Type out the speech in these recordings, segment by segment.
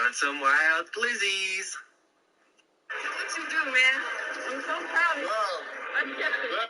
On some wild glizzies. What you do, man? I'm so proud of you. Let's get it.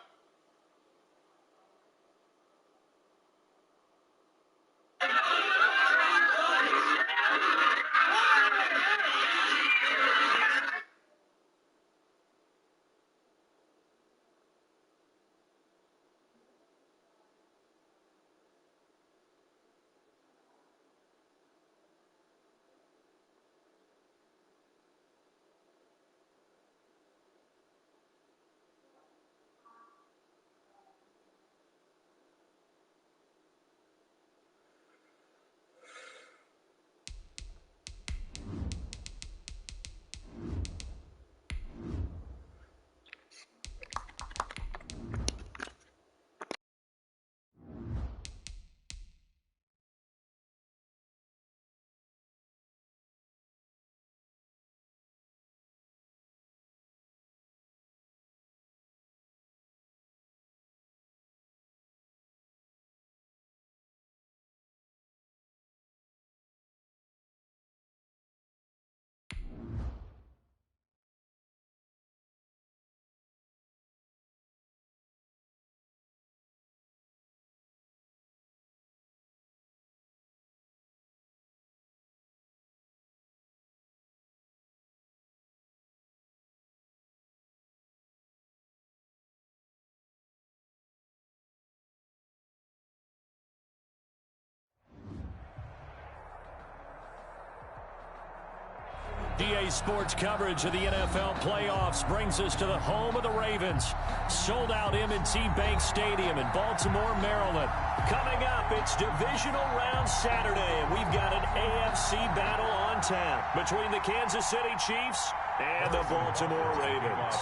EA Sports coverage of the NFL playoffs brings us to the home of the Ravens. Sold out M&T Bank Stadium in Baltimore, Maryland. Coming up, it's divisional round Saturday, and we've got an AFC battle on tap between the Kansas City Chiefs and the Baltimore Ravens.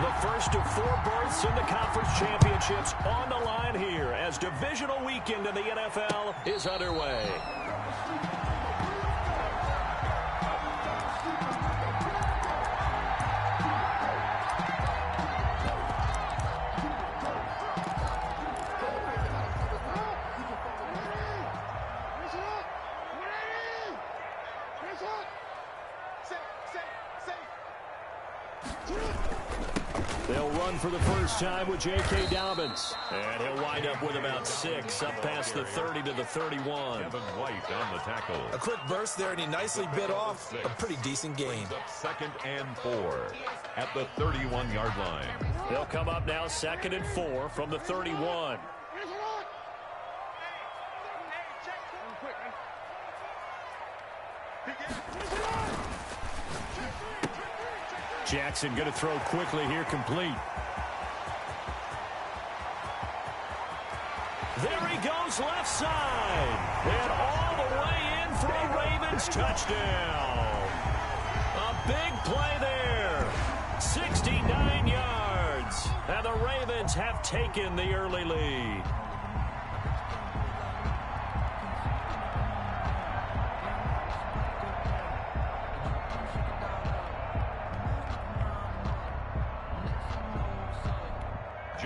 The first of 4 berths in the conference championships on the line here as divisional weekend in the NFL is underway. They'll run for the first time with J.K. Dobbins. And he'll wind up with about 6, up past the 30 to the 31. Kevin White on the tackle. A quick burst there, and he nicely bit off a pretty decent gain. Second and 4 at the 31-yard line. They'll come up now 2nd and 4 from the 31. Jackson going to throw quickly here, complete. There he goes, left side. And all the way in for a Ravens touchdown. A big play there. 69 yards. And the Ravens have taken the early lead.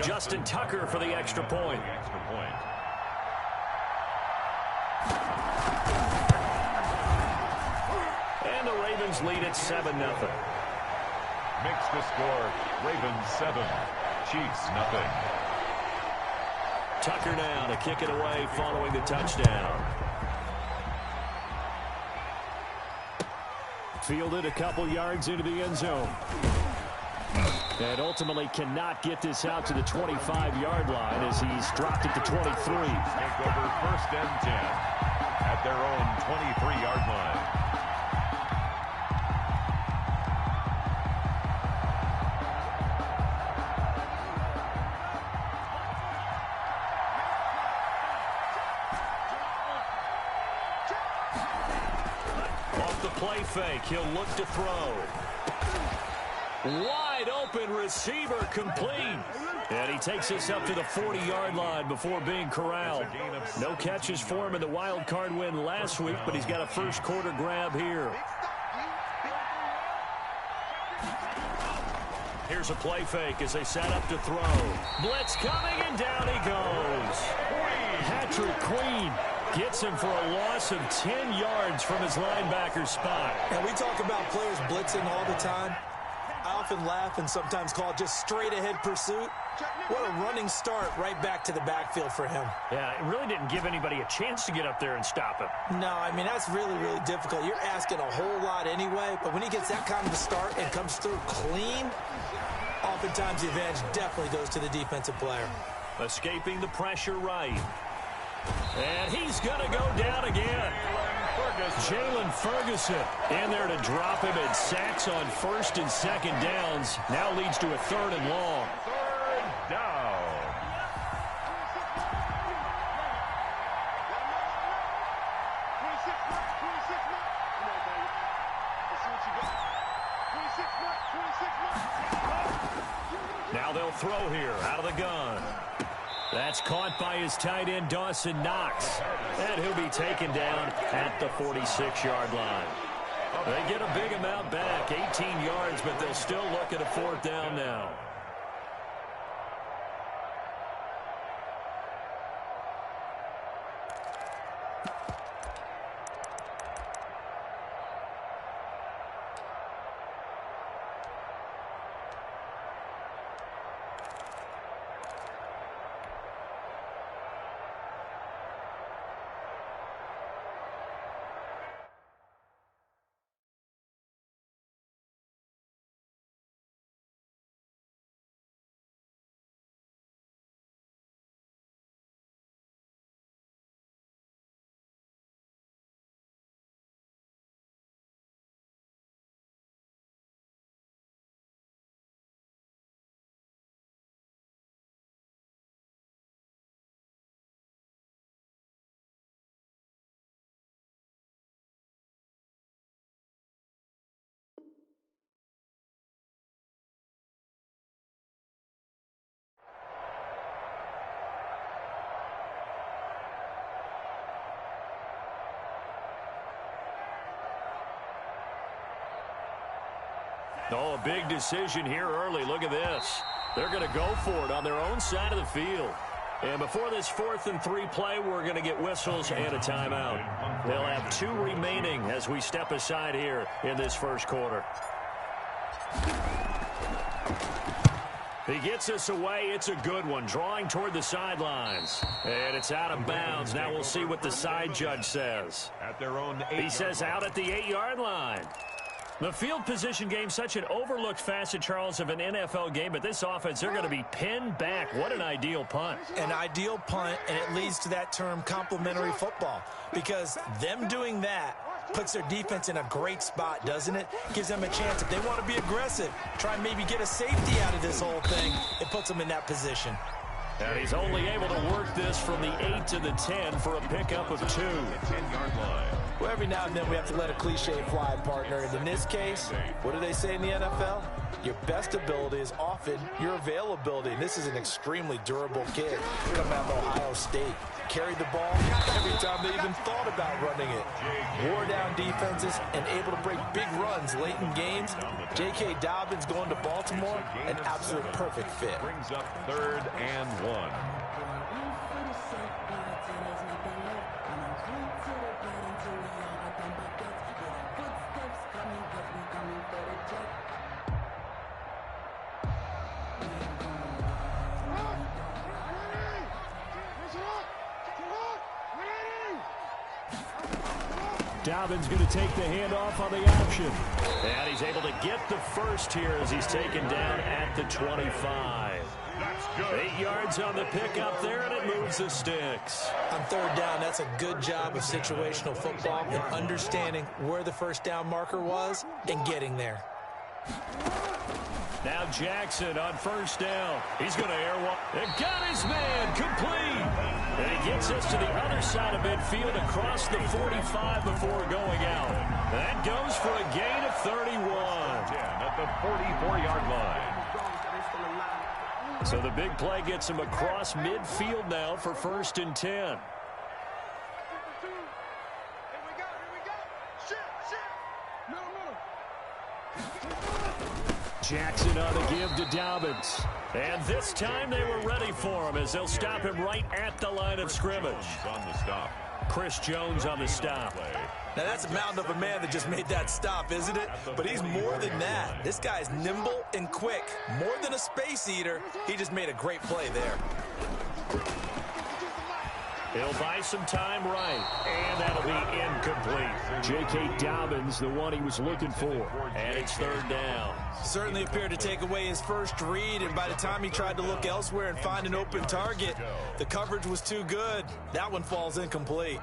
Justin Tucker for the extra point. And the Ravens lead at 7-0. Makes the score Ravens 7, Chiefs nothing. Tucker now to kick it away following the touchdown. Fielded a couple yards into the end zone. And ultimately cannot get this out to the 25-yard line as he's dropped it to 23. Take over 1st and 10 at their own 23-yard line. Off the play fake, he'll look to throw. Wide open receiver complete. And he takes us up to the 40-yard line before being corralled. No catches for him in the wild card win last week, but he's got a first quarter grab here. Here's a play fake as they set up to throw. Blitz coming, and down he goes. Patrick Queen Gets him for a loss of 10 yards from his linebacker spot. And we talk about players blitzing all the time. I often laugh and sometimes call it just straight-ahead pursuit. What a running start right back to the backfield for him. Yeah, it really didn't give anybody a chance to get up there and stop him. No, I mean, that's really, really difficult. You're asking a whole lot anyway, but when he gets that kind of a start and comes through clean, oftentimes the advantage definitely goes to the defensive player. Escaping the pressure right. And he's going to go down again. Jalen Ferguson in there to drop him, and sacks on first and second downs. Now leads to a third and long. Third down. Now they'll throw here out of the gun. That's caught by his tight end, Dawson Knox. And he'll be taken down at the 46-yard line. They get a big amount back, 18 yards, but they'll still look at a fourth down now. Oh, a big decision here early. Look at this. They're going to go for it on their own side of the field. And before this 4th and 3 play, we're going to get whistles and a timeout. They'll have 2 remaining as we step aside here in this first quarter. He gets us away. It's a good one. Drawing toward the sidelines. And it's out of bounds. Now we'll see what the side judge says. At their own 8 He says out at the 8-yard line. The field position game, such an overlooked facet, Charles, of an NFL game. But this offense, they're going to be pinned back. What an ideal punt. An ideal punt, and it leads to that term complementary football. Because them doing that puts their defense in a great spot, doesn't it? Gives them a chance. If they want to be aggressive, try and maybe get a safety out of this whole thing, it puts them in that position. And he's only able to work this from the 8 to the 10 for a pickup of 2. 10-yard line. Well, every now and then we have to let a cliche fly, partner. And in this case, what do they say in the NFL? Your best ability is often your availability. And this is an extremely durable kid coming out of Ohio State. Carried the ball every time they even thought about running it. Wore down defenses and able to break big runs late in games. J.K. Dobbins going to Baltimore, an absolute perfect fit. Brings up 3rd and 1. Dobbins going to take the handoff on the option. And he's able to get the first here as he's taken down at the 25. That's good. 8 yards on the pickup there, and it moves the sticks. On 3rd down, that's a good job of situational football and understanding where the first down marker was and getting there. Now Jackson on 1st down. He's going to airwalk. And got his man complete. And he gets us to the other side of midfield across the 45 before going out. That goes for a gain of 31. At the 44-yard line. So the big play gets him across midfield now for 1st and 10. Jackson on the give to Dobbins. And this time they were ready for him as they'll stop him right at the line of scrimmage. On the stop. Chris Jones on the stop. Now, that's a mountain of a man that just made that stop, isn't it? But he's more than that. This guy's nimble and quick. More than a space eater. He just made a great play there. He'll buy some time right, and that'll be incomplete. J.K. Dobbins, the one he was looking for, and it's third down. Certainly appeared to take away his first read, and by the time he tried to look elsewhere and find an open target, the coverage was too good. That one falls incomplete.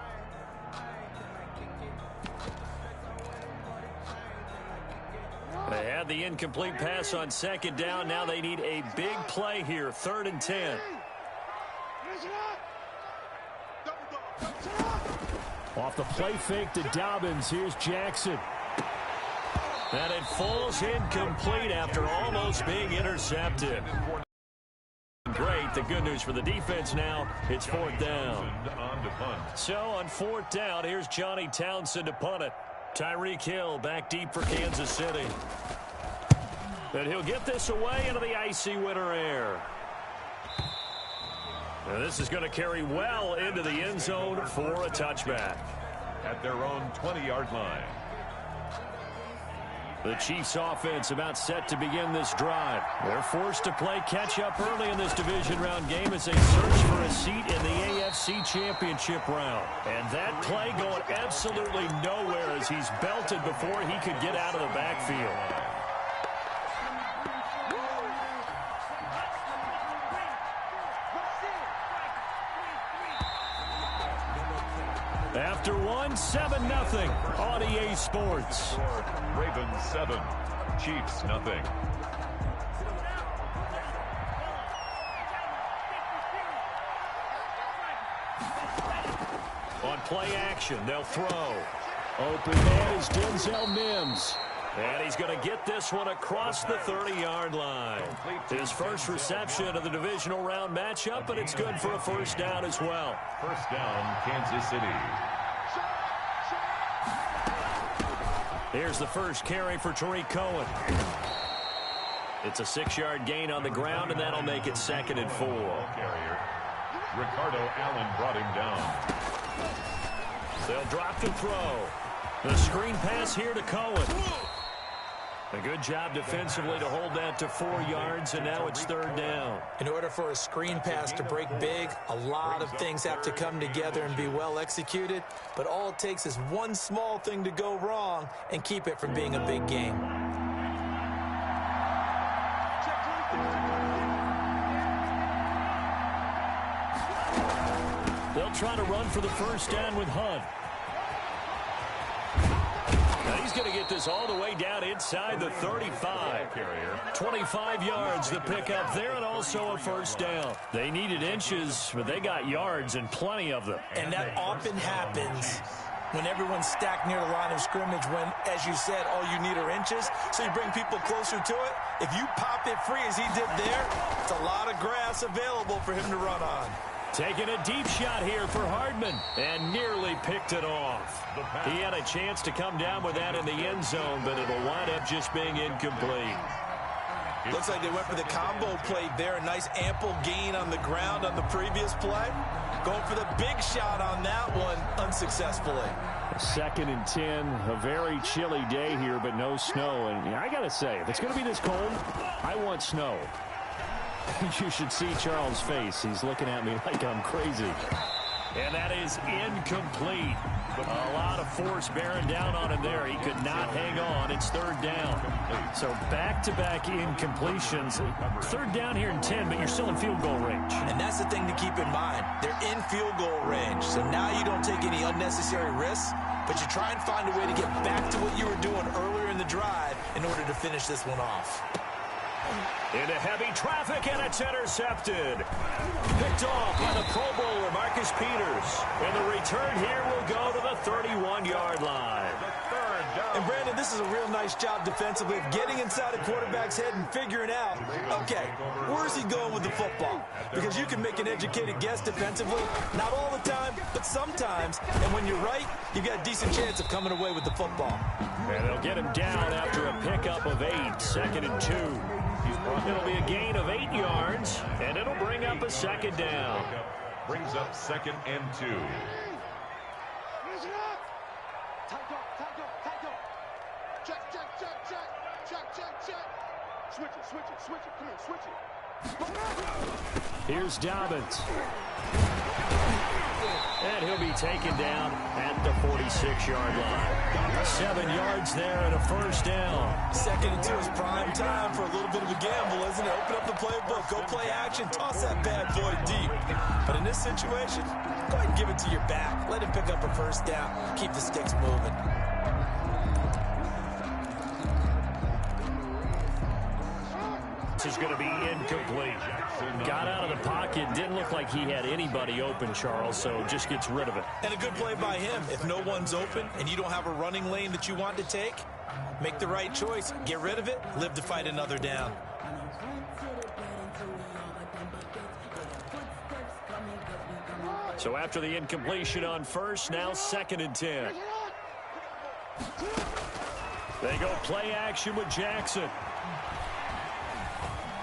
They had the incomplete pass on second down. Now they need a big play here, 3rd and 10. Off the play fake to Dobbins. Here's Jackson. And it falls incomplete after almost being intercepted. Great. The good news for the defense now, it's 4th down. So on 4th down, here's Johnny Townsend to punt it. Tyreek Hill back deep for Kansas City. And he'll get this away into the icy winter air. And this is going to carry well into the end zone for a touchback. At their own 20-yard line. The Chiefs offense about set to begin this drive. They're forced to play catch-up early in this division round game as they search for a seat in the AFC Championship round. And that play going absolutely nowhere as he's belted before he could get out of the backfield. After one, 7-0 on EA Sports. Ravens 7, Chiefs nothing. On play action, they'll throw. Open man is Denzel Mims. And he's going to get this one across the 30-yard line. His first reception of the divisional round matchup, but it's good for a first down as well. First down, Kansas City. Here's the first carry for Tariq Cohen. It's a 6-yard gain on the ground, and that'll make it 2nd and 4. Carrier. Ricardo Allen brought him down. They'll drop to throw. The screen pass here to Cohen. A good job defensively to hold that to 4 yards, and now it's 3rd down. In order for a screen pass to break big, a lot of things have to come together and be well executed, but all it takes is one small thing to go wrong and keep it from being a big game. They'll try to run for the first down with Hunt. He's going to get this all the way down inside the 35. 25 yards the pickup there, and also a first down. They needed inches, but they got yards and plenty of them. And that often happens when everyone's stacked near the line of scrimmage when, as you said, all you need are inches. So you bring people closer to it. If you pop it free as he did there, it's a lot of grass available for him to run on. Taking a deep shot here for Hardman, and nearly picked it off. He had a chance to come down with that in the end zone, but it'll wind up just being incomplete. Looks like they went for the combo play there. A nice ample gain on the ground on the previous play. Going for the big shot on that one unsuccessfully. 2nd and 10, a very chilly day here, but no snow. And I got to say, if it's going to be this cold, I want snow. You should see Charles' face. He's looking at me like I'm crazy. And that is incomplete. A lot of force bearing down on him there. He could not hang on. It's 3rd down. So back-to-back incompletions. 3rd down here in 10, but you're still in field goal range. And that's the thing to keep in mind. They're in field goal range. So now you don't take any unnecessary risks, but you try and find a way to get back to what you were doing earlier in the drive in order to finish this one off. Into heavy traffic, and it's intercepted. Picked off by the Pro Bowler, Marcus Peters. And the return here will go to the 31-yard line. And, Brandon, this is a real nice job defensively of getting inside a quarterback's head and figuring out, okay, where's he going with the football? Because you can make an educated guess defensively, not all the time, but sometimes. And when you're right, you've got a decent chance of coming away with the football. And they'll get him down after a pickup of 8, 2nd and 2. It'll be a gain of 8 yards, and it'll bring up a 2nd down. Brings up 2nd and 2. Here's Dobbins. And he'll be taken down at the 46-yard line. 7 yards there and a first down. 2nd and 2 is prime time for a little bit of a gamble, isn't it? Open up the playbook, go play action, toss that bad boy deep. But in this situation, go ahead and give it to your back. Let him pick up a first down. Keep the sticks moving. This is going to be incomplete. Got out of the pocket. Didn't look like he had anybody open, Charles, so just gets rid of it. And a good play by him. If no one's open and you don't have a running lane that you want to take, make the right choice. Get rid of it. Live to fight another down. So after the incompletion on first, now 2nd and 10. They go play action with Jackson.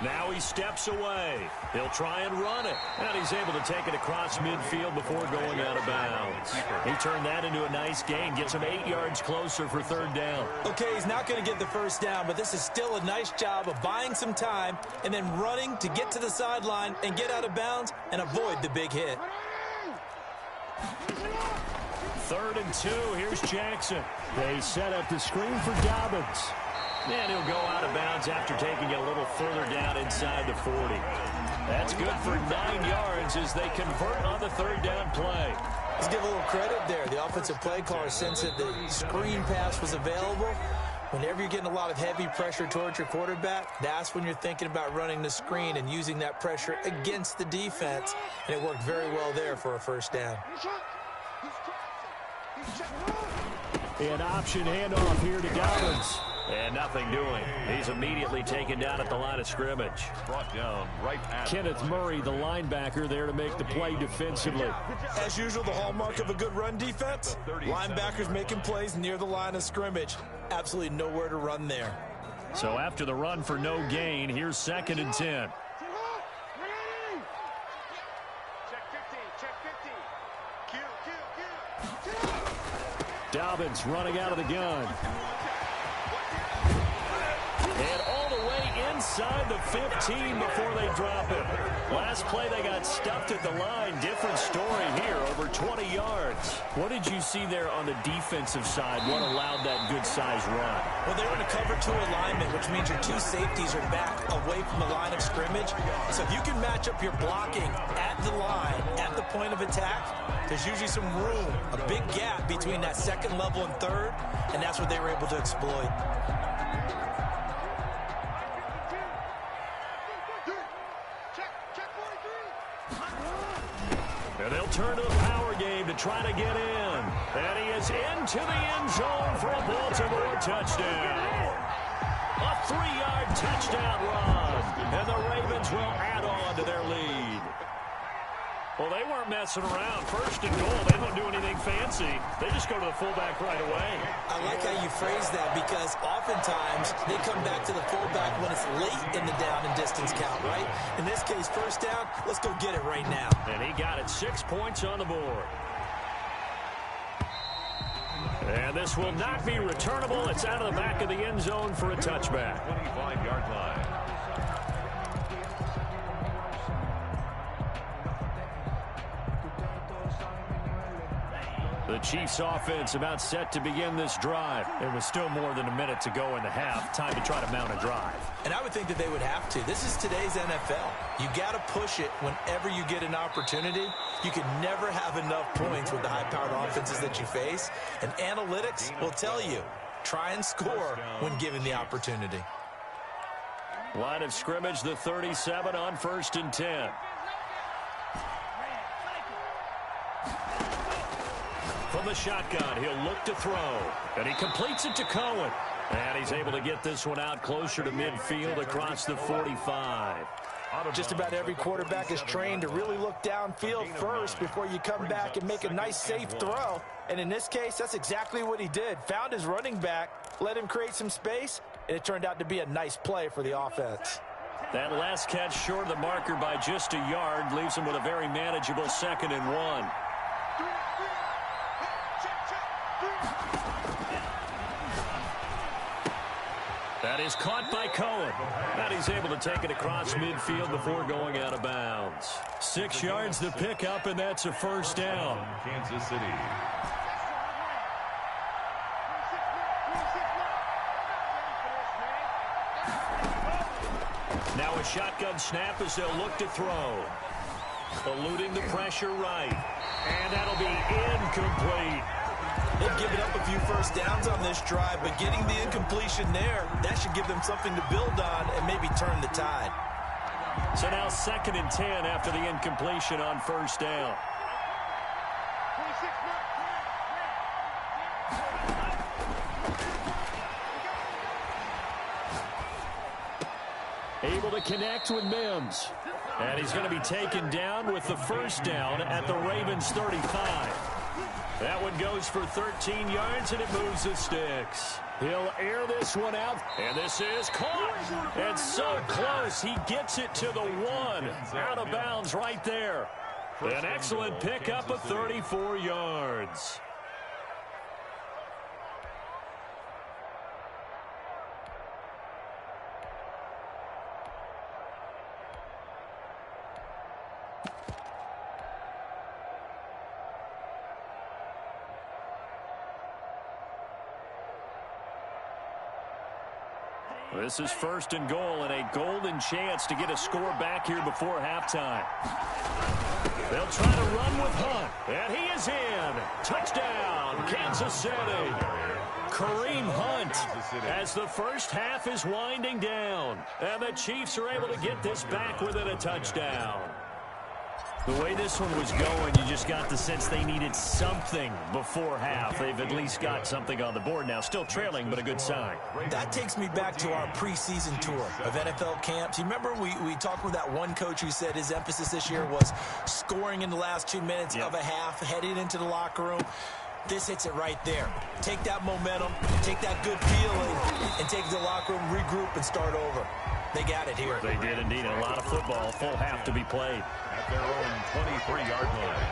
Now he steps away. He'll try and run it. And he's able to take it across midfield before going out of bounds. He turned that into a nice gain. Gets him 8 yards closer for 3rd down. Okay, he's not going to get the first down, but this is still a nice job of buying some time and then running to get to the sideline and get out of bounds and avoid the big hit. 3rd and 2. Here's Jackson. They set up the screen for Dobbins. And he'll go out of bounds after taking it a little further down inside the 40. That's good for 9 yards as they convert on the 3rd down play. Let's give a little credit there. The offensive play caller sensed that the screen pass was available. Whenever you're getting a lot of heavy pressure towards your quarterback, that's when you're thinking about running the screen and using that pressure against the defense. And it worked very well there for a first down. An option handoff here to Dobbins. And nothing doing. He's immediately taken down at the line of scrimmage. Brought down right at Kenneth Murray, the linebacker, there to make the play defensively. As usual, the hallmark of a good run defense, linebackers making plays near the line of scrimmage. Absolutely nowhere to run there. So after the run for no gain, here's 2nd and 10. Dobbins running out of the gun. And all the way inside the 15 before they drop it. Last play, they got stuffed at the line. Different story here, over 20 yards. What did you see there on the defensive side? What allowed that good-sized run? Well, they were in a cover 2 alignment, which means your 2 safeties are back away from the line of scrimmage. So if you can match up your blocking at the line, at the point of attack, there's usually some room, a big gap between that 2nd level and 3rd, and that's what they were able to exploit. And they'll turn to the power game to try to get in. And he is into the end zone for a Baltimore touchdown. A 3-yard touchdown run. And the Ravens will add on to their lead. Well, they weren't messing around. 1st and goal, they don't do anything fancy. They just go to the fullback right away. I like how you phrase that because oftentimes they come back to the fullback when it's late in the down and distance count, right? In this case, 1st down, let's go get it right now. And he got it 6 points on the board. And this will not be returnable. It's out of the back of the end zone for a touchback. 25-yard line. The Chiefs offense about set to begin this drive. There was still more than a minute to go in the half. Time to try to mount a drive. And I would think that they would have to. This is today's NFL. You got to push it whenever you get an opportunity. You can never have enough points with the high-powered offenses that you face. And analytics will tell you, try and score when given the opportunity. Line of scrimmage, the 37 on 1st and 10. From the shotgun, he'll look to throw. And he completes it to Cohen. And he's able to get this one out closer to midfield across the 45. Just about every quarterback is trained to really look downfield first before you come back and make a nice, safe throw. And in this case, that's exactly what he did. Found his running back, let him create some space, and it turned out to be a nice play for the offense. That last catch short of the marker by just a yard leaves him with a very manageable 2nd and 1. That is caught by Cohen. And he's able to take it across midfield before going out of bounds. 6 yards to pick up, and that's a first down. Kansas City. Now a shotgun snap as they'll look to throw. Eluding the pressure right. And that'll be incomplete. They've given up a few first downs on this drive, but getting the incompletion there, that should give them something to build on and maybe turn the tide. So now 2nd and 10 after the incompletion on first down. Able to connect with Mims. And he's going to be taken down with the first down at the Ravens 35. That one goes for 13 yards, and it moves the sticks. He'll air this one out, and this is caught. And so close, he gets it to the 1. Out of bounds right there. An excellent pickup of 34 yards. This is 1st and goal and a golden chance to get a score back here before halftime. They'll try to run with Hunt, and he is in. Touchdown, Kansas City. Kareem Hunt as the first half is winding down, and the Chiefs are able to get this back within a touchdown. The way this one was going, you just got the sense they needed something before half. They've at least got something on the board now. Still trailing, but a good sign. That takes me back to our preseason tour of NFL camps. You remember we talked with that one coach who said his emphasis this year was scoring in the last 2 minutes of a half, heading into the locker room. This hits it right there. Take that momentum, take that good feeling, and take it to the locker room, regroup, and start over. They got it here. They did indeed. A lot of football, full half to be played. At their own 23-yard line.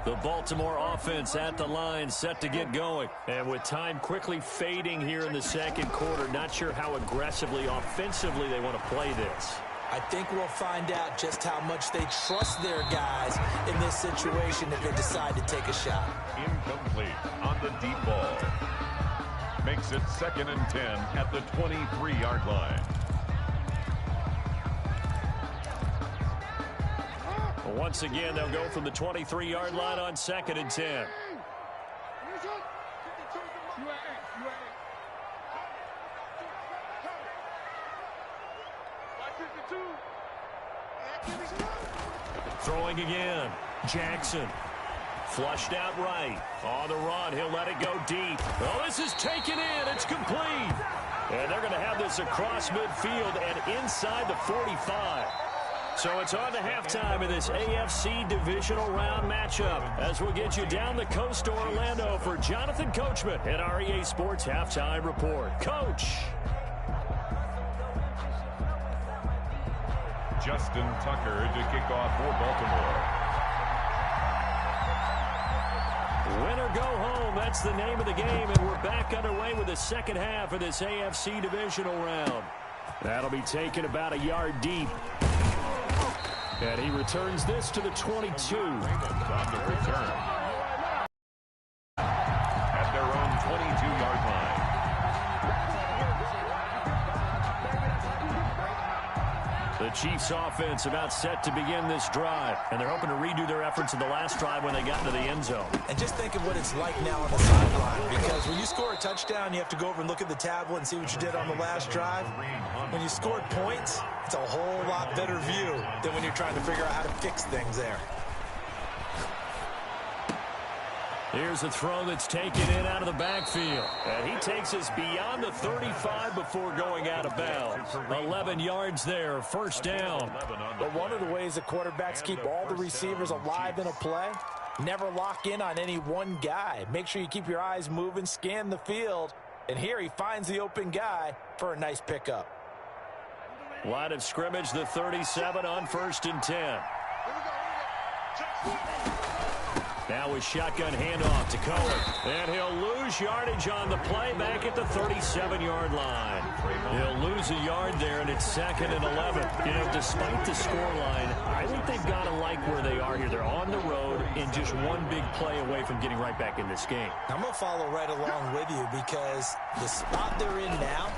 The Baltimore offense at the line, set to get going. And with time quickly fading here in the second quarter, not sure how aggressively, offensively they want to play this. I think we'll find out just how much they trust their guys in this situation if they decide to take a shot. Incomplete on the deep ball. Makes it 2nd and 10 at the 23-yard line. Once again, they'll go from the 23-yard line on 2nd and 10. Throwing again. Jackson. Flushed out right. On the run. He'll let it go deep. Oh, this is taken in. It's complete. And they're going to have this across midfield and inside the 45. So it's on to halftime in this AFC divisional round matchup as we'll get you down the coast to Orlando for Jonathan Coachman at our EA Sports Halftime Report. Coach. Justin Tucker to kick off for Baltimore. Win or go home, that's the name of the game, and we're back underway with the second half of this AFC divisional round. That'll be taken about a yard deep. And he returns this to the 22. On the return. At their own 22-yard line. The Chiefs offense about set to begin this drive, and they're hoping to redo their efforts in the last drive when they got into the end zone. And just think of what it's like now on the sideline, because when you score a touchdown, you have to go over and look at the tablet and see what you did on the last drive. When you scored points, it's a whole lot better view than when you're trying to figure out how to fix things there. Here's a throw that's taken in out of the backfield. And he takes us beyond the 35 before going out of bounds. 11 yards there, first down. But one of the ways the quarterbacks keep all the receivers alive in a play, never lock in on any one guy. Make sure you keep your eyes moving, scan the field. And here he finds the open guy for a nice pickup. Line of scrimmage, the 37 on 1st and 10. Now a shotgun handoff to Cohen. And he'll lose yardage on the play back at the 37-yard line. He'll lose a yard there, and it's 2nd and 11. You know, despite the scoreline, I think they've got to like where they are here. They're on the road and just one big play away from getting right back in this game. I'm going to follow right along with you because the spot they're in now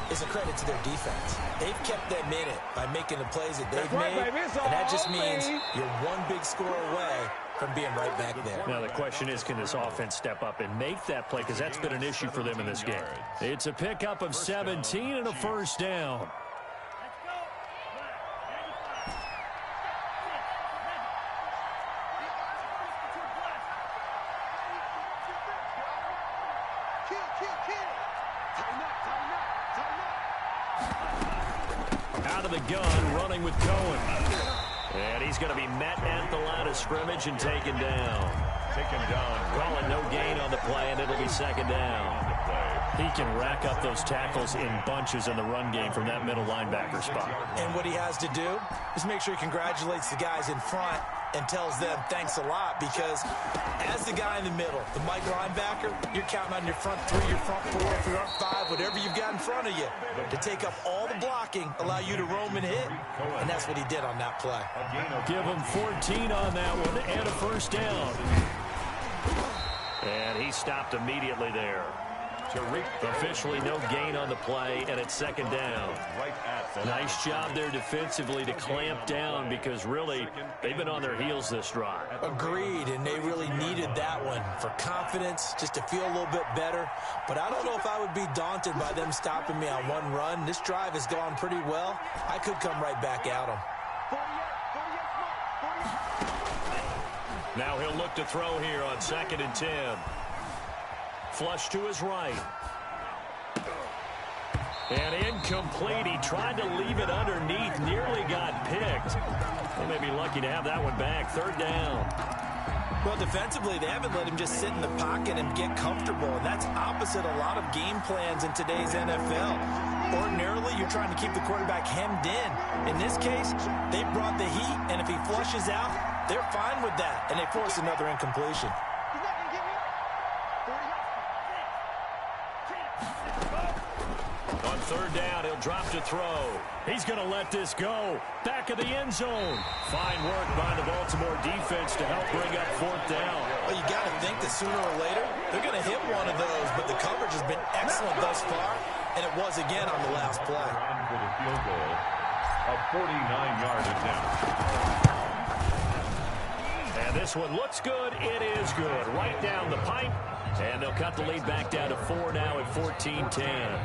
is a credit to their defense. They've kept them in it by making the plays that they've made, and that just means you're one big score away from being right back there. Now the question is, can this offense step up and make that play? Because that's been an issue for them in this game. It's a pickup of 17 and a first down. Out of the gun, running with Cohen. And he's going to be met at the line of scrimmage and taken down. Call it no gain on the play, and it'll be 2nd down. He can rack up those tackles in bunches in the run game from that middle linebacker spot. And what he has to do is make sure he congratulates the guys in front and tells them thanks a lot, because as the guy in the middle, the Mike linebacker, you're counting on your front 3, your front 4, your front 5, whatever you've got in front of you to take up all the blocking, allow you to roam and hit, and that's what he did on that play. Give him 14 on that one and a first down. And he stopped immediately there. Officially no gain on the play, and it's 2nd down. Nice job there defensively to clamp down, because really they've been on their heels this drive. Agreed, and they really needed that one for confidence, just to feel a little bit better. But I don't know if I would be daunted by them stopping me on one run. This drive has gone pretty well. I could come right back at them. Now he'll look to throw here on 2nd and 10. Flush to his right. And incomplete. He tried to leave it underneath. Nearly got picked. They may be lucky to have that one back. 3rd down. Well, defensively, they haven't let him just sit in the pocket and get comfortable. And that's opposite a lot of game plans in today's NFL. Ordinarily, you're trying to keep the quarterback hemmed in. In this case, they brought the heat, and if he flushes out, they're fine with that. And they force another incompletion. On 3rd down, he'll drop to throw. He's going to let this go. Back of the end zone. Fine work by the Baltimore defense to help bring up 4th down. Well, you got to think that sooner or later, they're going to hit one of those, but the coverage has been excellent thus far, and it was again on the last play. For the field goal, a 49-yard attempt. And this one looks good. It is good. Right down the pipe. And they'll cut the lead back down to 4 now at 14-10.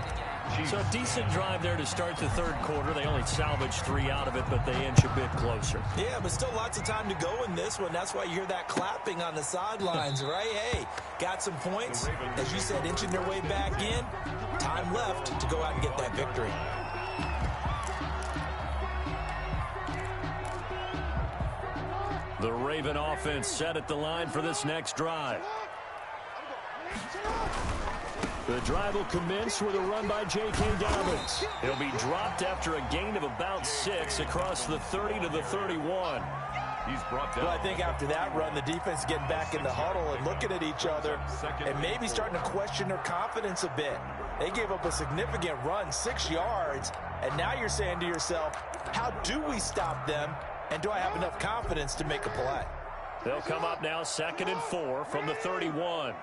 So a decent drive there to start the 3rd quarter. They only salvaged 3 out of it, but they inch a bit closer. Yeah, but still lots of time to go in this one. That's why you hear that clapping on the sidelines, right? Hey, got some points. As you said, inching their way back in. Time left to go out and get that victory. The Raven offense set at the line for this next drive. The drive will commence with a run by J.K. Dobbins. He'll be dropped after a gain of about 6 across the 30 to the 31. He's brought down. Well, I think after that run, the defense getting back in the huddle and looking at each other and maybe starting to question their confidence a bit. They gave up a significant run, 6 yards, and now you're saying to yourself, how do we stop them, and do I have enough confidence to make a play? They'll come up now 2nd and 4 from the 31.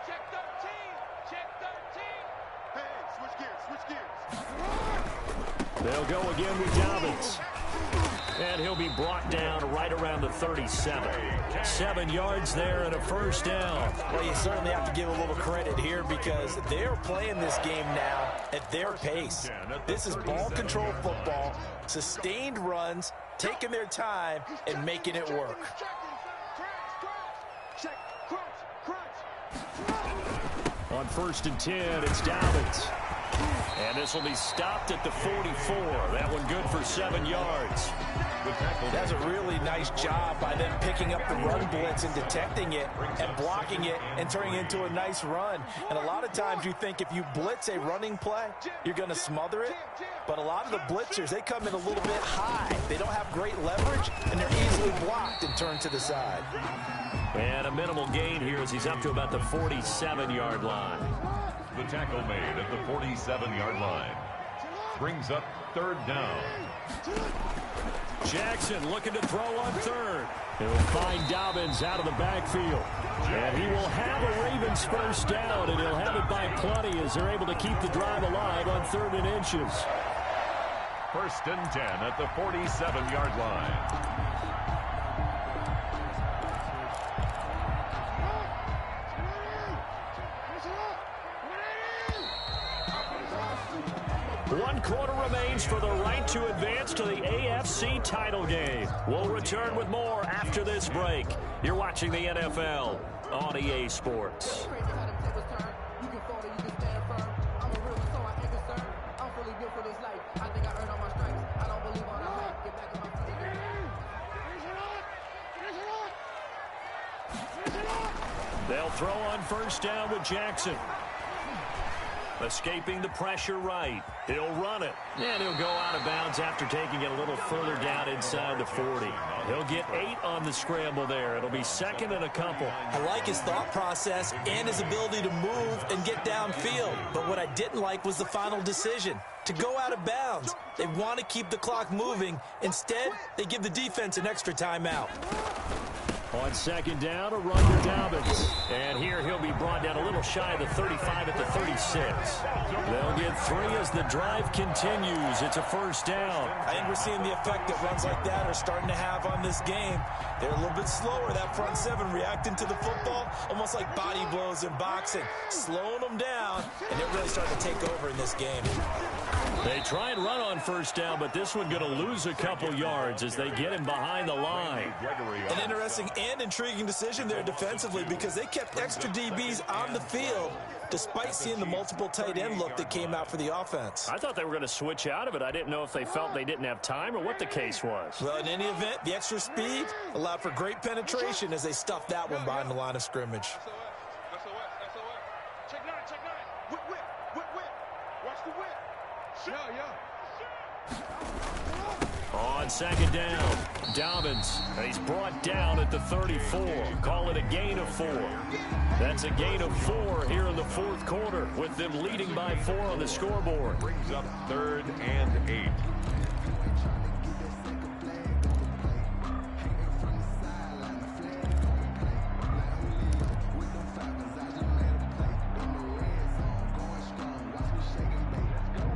Check 13. Hey, switch gears. They'll go again with Dobbins. And he'll be brought down right around the 37. 7 yards there and a first down. Well, you certainly have to give a little credit here because they're playing this game now at their pace. This is ball control football, sustained runs, taking their time and making it work. On 1st and 10, it's Dobbins. And this will be stopped at the 44. That one good for 7 yards. That's a really nice job by them picking up the run blitz and detecting it and blocking it and turning it into a nice run. And a lot of times you think if you blitz a running play, you're going to smother it. But a lot of the blitzers, they come in a little bit high. They don't have great leverage, and they're easily blocked and turned to the side. And a minimal gain here as he's up to about the 47-yard line. The tackle made at the 47-yard line. Brings up 3rd down. Jackson looking to throw on 3rd. He'll find Dobbins out of the backfield. And he will have a Ravens 1st down, and he'll have it by plenty as they're able to keep the drive alive on 3rd and inches. 1st and 10 at the 47-yard line. One quarter remains for the right to advance to the AFC title game. We'll return with more after this break. You're watching the NFL on EA Sports. They'll throw on 1st down with Jackson. Escaping the pressure right. He'll run it. And he'll go out of bounds after taking it a little further down inside the 40. He'll get 8 on the scramble there. It'll be 2nd and a couple. I like his thought process and his ability to move and get downfield. But what I didn't like was the final decision, to go out of bounds. They want to keep the clock moving. Instead, they give the defense an extra timeout. On 2nd down, a run to Dobbins. And here he'll be brought down a little shy of the 35 at the 36. They'll get 3 as the drive continues. It's a 1st down. I think we're seeing the effect that runs like that are starting to have on this game. They're a little bit slower, that front 7, reacting to the football, almost like body blows in boxing, slowing them down, and they're really starting to take over in this game. They try and run on 1st down, but this one going to lose a couple yards as they get him behind the line. An interesting and intriguing decision there defensively because they kept extra DBs on the field despite seeing the multiple tight end look that came out for the offense. I thought they were going to switch out of it. I didn't know if they felt they didn't have time or what the case was. Well, in any event, the extra speed allowed for great penetration as they stuffed that one behind the line of scrimmage. Check 9, check 9. Whip. Watch the whip. Yeah. On 2nd down, Dobbins. He's brought down at the 34. Call it a gain of 4. That's a gain of 4 here in the 4th quarter with them leading by 4 on the scoreboard. Brings up 3rd and 8.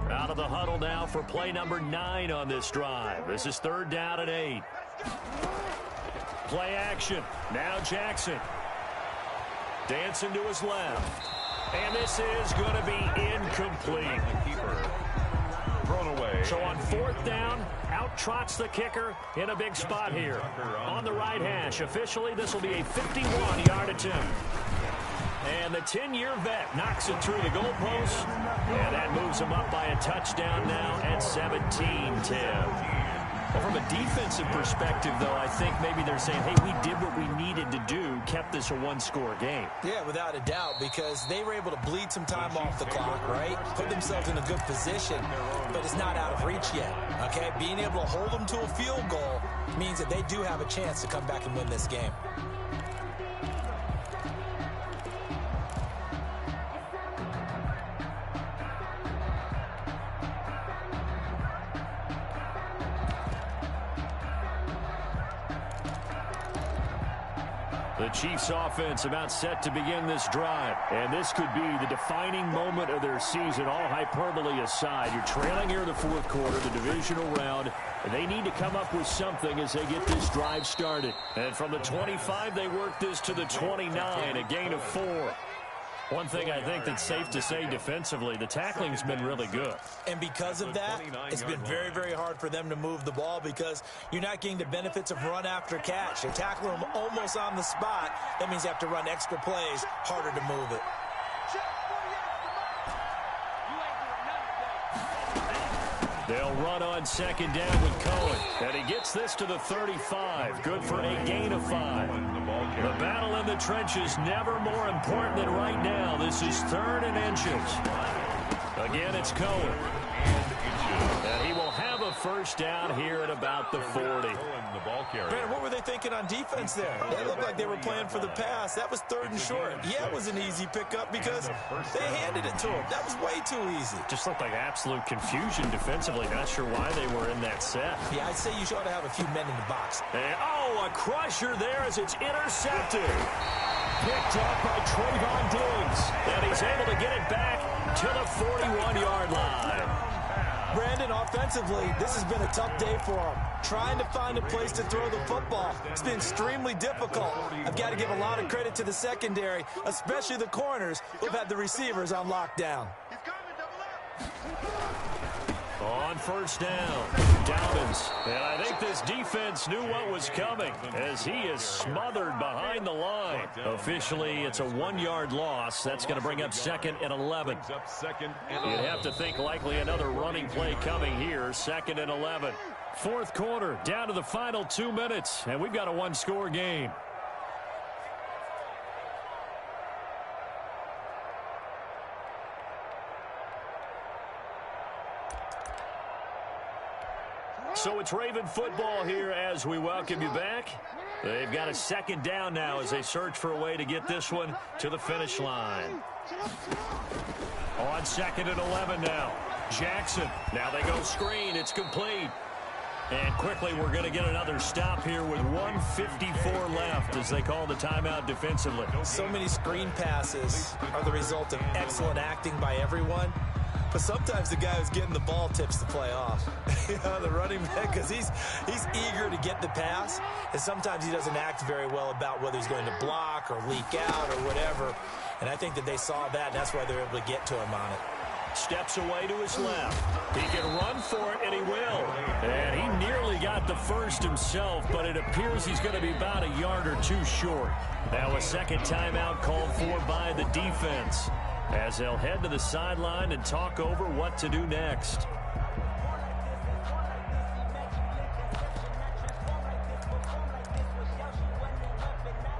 Out of the huddle now for play number 9 on this drive. This is 3rd down and 8. Play action. Now Jackson. Dancing to his left. And this is going to be incomplete. Thrown away. So on 4th down, out trots the kicker in a big spot here. On the right hash. Officially, this will be a 51-yard attempt. And the 10-year vet knocks it through the goalpost. And that moves him up by a touchdown now at 17-10. Well, from a defensive perspective, though, I think maybe they're saying, hey, we did what we needed to do, kept this a one-score game. Yeah, without a doubt, because they were able to bleed some time off the clock, right? Put themselves in a good position, but it's not out of reach yet, okay? Being able to hold them to a field goal means that they do have a chance to come back and win this game. The Chiefs offense about set to begin this drive. And this could be the defining moment of their season, all hyperbole aside. You're trailing here in the 4th quarter, the divisional round, and they need to come up with something as they get this drive started. And from the 25, they work this to the 29, a gain of 4. One thing I think that's safe to say defensively, the tackling's been really good. And because of that, it's been very, very hard for them to move the ball because you're not getting the benefits of run after catch. They're tackling them almost on the spot. That means you have to run extra plays, harder to move it. They'll run on second down with Cohen. And he gets this to the 35. Good for a gain of 5. The battle in the trenches never more important than right now. This is 3rd and inches. Again, it's Cohen. And he will have a first down here at about the 40. Brandon, what were they thinking on defense there? They looked like they were playing for the pass. That was 3rd and short. Yeah, it was an easy pickup because they handed it to him. That was way too easy. Just looked like absolute confusion defensively. Not sure why they were in that set. Yeah, I'd say you ought to have a few men in the box. And, a crusher there as it's intercepted. Picked up by Trayvon Diggs. And he's able to get it back to the 41-yard line. Brandon, offensively, this has been a tough day for him. Trying to find a place to throw the football. It's been extremely difficult. I've got to give a lot of credit to the secondary, especially the corners who've had the receivers on lockdown. On first down, Dobbins. And I think this defense knew what was coming as he is smothered behind the line. Officially, it's a 1-yard loss. That's going to bring up 2nd and 11. You'd have to think likely another running play coming here. 2nd and 11. 4th quarter, down to the final 2 minutes, and we've got a 1-score game. So it's Raven football here as we welcome you back. They've got a 2nd down now as they search for a way to get this one to the finish line. On 2nd and 11 now. Jackson. Now they go screen. It's complete. And quickly we're going to get another stop here with 1:54 left as they call the timeout defensively. So many screen passes are the result of excellent acting by everyone. But sometimes the guy who's getting the ball tips the play off. The running back, because he's eager to get the pass, and sometimes he doesn't act very well about whether he's going to block or leak out or whatever. And I think that they saw that, and that's why they're able to get to him on it. Steps away to his left. He can run for it, and he will. And he nearly got the first himself, but it appears he's going to be about a yard or two short. Now a second timeout called for by the defense, as they'll head to the sideline and talk over what to do next.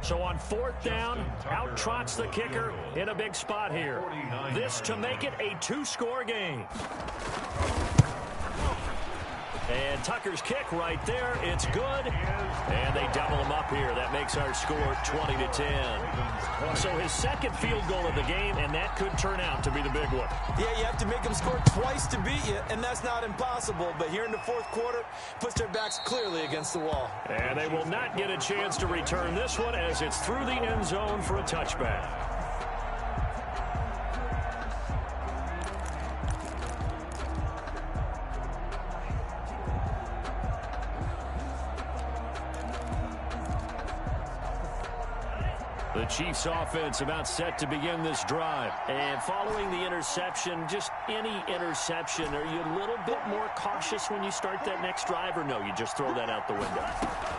So on 4th down, out trots the kicker in a big spot here. This to make it a 2-score game. And Tucker's kick right there. It's good. And they double him up here. That makes our score 20-10. So his 2nd field goal of the game, and that could turn out to be the big one. Yeah, you have to make them score twice to beat you, and that's not impossible. But here in the 4th quarter, puts their backs clearly against the wall. And they will not get a chance to return this one as it's through the end zone for a touchback. The Chiefs offense about set to begin this drive. And following the interception, just any interception, are you a little bit more cautious when you start that next drive, or no, you just throw that out the window?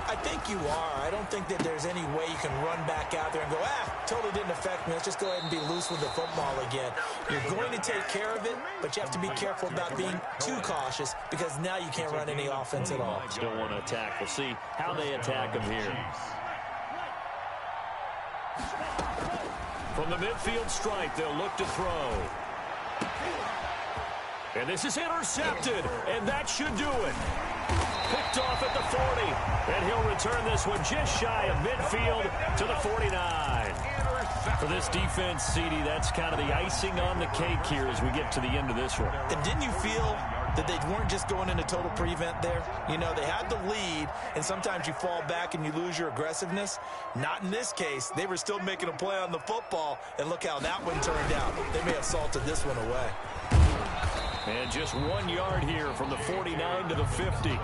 I think you are. I don't think that there's any way you can run back out there and go, totally didn't affect me. Let's just go ahead and be loose with the football again. You're going to take care of it, but you have to be careful about being too cautious because now you can't run any offense at all. Still want to attack. We'll see how they attack them here. From the midfield stripe, they'll look to throw. And this is intercepted, and that should do it. Picked off at the 40, and he'll return this one just shy of midfield to the 49. For this defense, CD, that's kind of the icing on the cake here as we get to the end of this one. And didn't you feel that they weren't just going into total prevent there? You know, they had the lead, and sometimes you fall back and you lose your aggressiveness. Not in this case. They were still making a play on the football, and look how that one turned out. They may have salted this one away. And just 1 yard here from the 49 to the 50.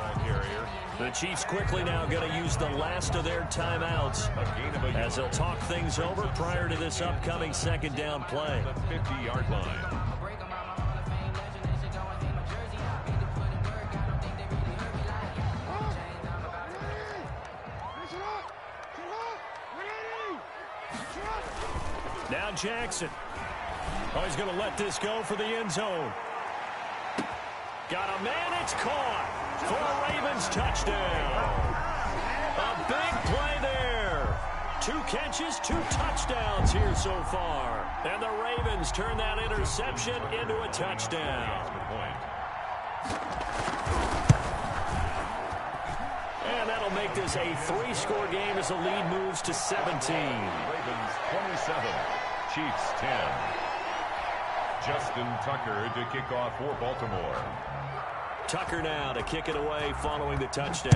The Chiefs quickly now going to use the last of their timeouts as they'll talk things over prior to this upcoming 2nd down play. The 50-yard line. Now Jackson. Oh, he's going to let this go for the end zone. Got a man, it's caught for a Ravens touchdown. A big play there. 2 catches, 2 touchdowns here so far. And the Ravens turn that interception into a touchdown. And that'll make this a 3-score game as the lead moves to 17. Ravens 27, Chiefs 10. Justin Tucker to kick off for Baltimore. Tucker now to kick it away following the touchdown.